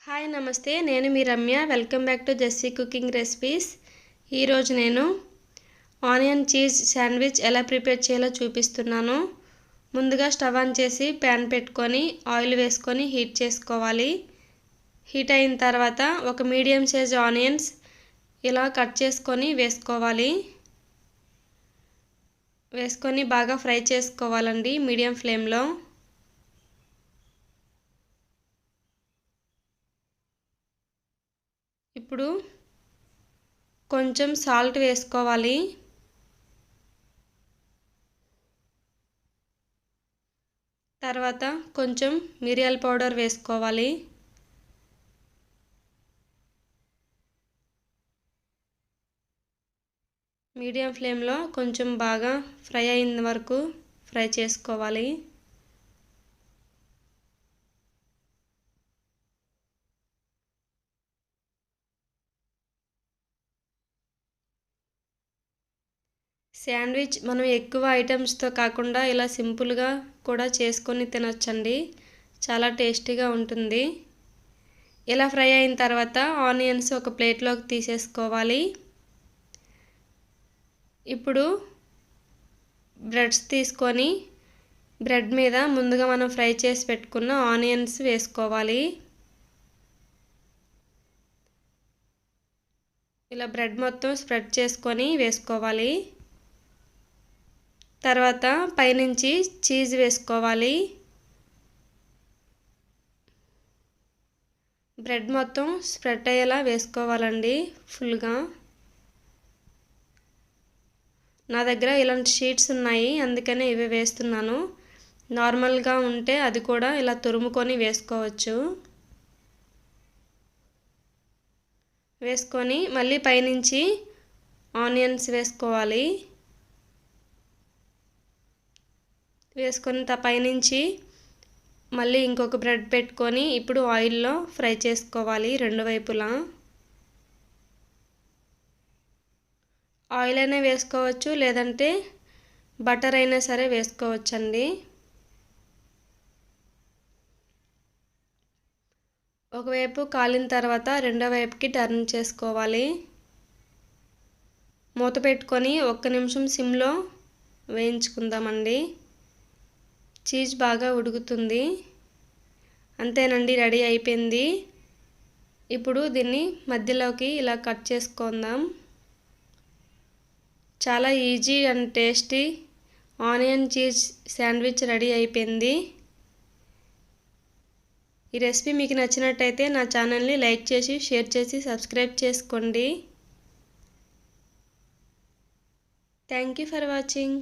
Hi నమస్తే, నేను మీ Ramya. Welcome back to Jessie cooking recipes. ఈరోజు నేను ఆనియన్ చీజ్ శాండ్విచ్ ఎలా ప్రిపేర్ చేయాలో చూపిస్తున్నాను. ముందుగా స్టవ్ ఆన్ చేసి ప్యాన్ పెట్టుకొని ఆయిల్ వేసుకొని హీట్ చేసుకోవాలి. హీట్ అయిన తర్వాత ఒక మీడియం సైజ్ ఆనియన్స్ ఇలా కట్ చేసుకొని వేసుకొని బాగా ఫ్రై చేసుకోవాలండి మీడియం ఫ్లేమ్లో. ఇప్పుడు కొంచెం సాల్ట్ వేసుకోవాలి. తర్వాత కొంచెం మిరియాల పౌడర్ వేసుకోవాలి. మీడియం ఫ్లేమ్లో కొంచెం బాగా ఫ్రై అయిన వరకు ఫ్రై చేసుకోవాలి. శాండ్విచ్ మనం ఎక్కువ ఐటమ్స్తో కాకుండా ఇలా సింపుల్గా కూడా చేసుకొని తినొచ్చండి. చాలా టేస్టీగా ఉంటుంది. ఇలా ఫ్రై అయిన తర్వాత ఆనియన్స్ ఒక ప్లేట్లోకి తీసేసుకోవాలి. ఇప్పుడు బ్రెడ్స్ తీసుకొని బ్రెడ్ మీద ముందుగా మనం ఫ్రై చేసి పెట్టుకున్న ఆనియన్స్ వేసుకోవాలి. ఇలా బ్రెడ్ మొత్తం స్ప్రెడ్ చేసుకొని వేసుకోవాలి. తర్వాత పైనుంచి చీజ్ వేసుకోవాలి. బ్రెడ్ మొత్తం స్ప్రెడ్ అయ్యేలా వేసుకోవాలండి ఫుల్గా. నా దగ్గర ఇలాంటి షీట్స్ ఉన్నాయి, అందుకనే ఇవి వేస్తున్నాను. నార్మల్గా ఉంటే అది కూడా ఇలా తురుముకొని వేసుకోవచ్చు. వేసుకొని మళ్ళీ పైనుంచి ఆనియన్స్ వేసుకోవాలి. వేసుకొని పైనుంచి మళ్ళీ ఇంకొక బ్రెడ్ పెట్టుకొని ఇప్పుడు ఆయిల్లో ఫ్రై చేసుకోవాలి రెండు వైపులా. ఆయిల్ అయినా వేసుకోవచ్చు, లేదంటే బటర్ అయినా సరే వేసుకోవచ్చండి. ఒకవైపు కాలిన తర్వాత రెండో వైపుకి టర్న్ చేసుకోవాలి. మూత పెట్టుకొని 1 నిమిషం సిమ్లో వేయించుకుందామండి. చీజ్ బాగా ఉడుకుతుంది. అంతేనండి, రెడీ అయిపోయింది. ఇప్పుడు దీన్ని మధ్యలోకి ఇలా కట్ చేసుకుందాం. చాలా easy and tasty onion cheese sandwich ready అయిపోయింది. ఈ రెసిపీ మీకు నచ్చినట్టయితే నా ఛానల్ని లైక్ చేసి షేర్ చేసి సబ్స్క్రైబ్ చేసుకోండి. Thank you for watching.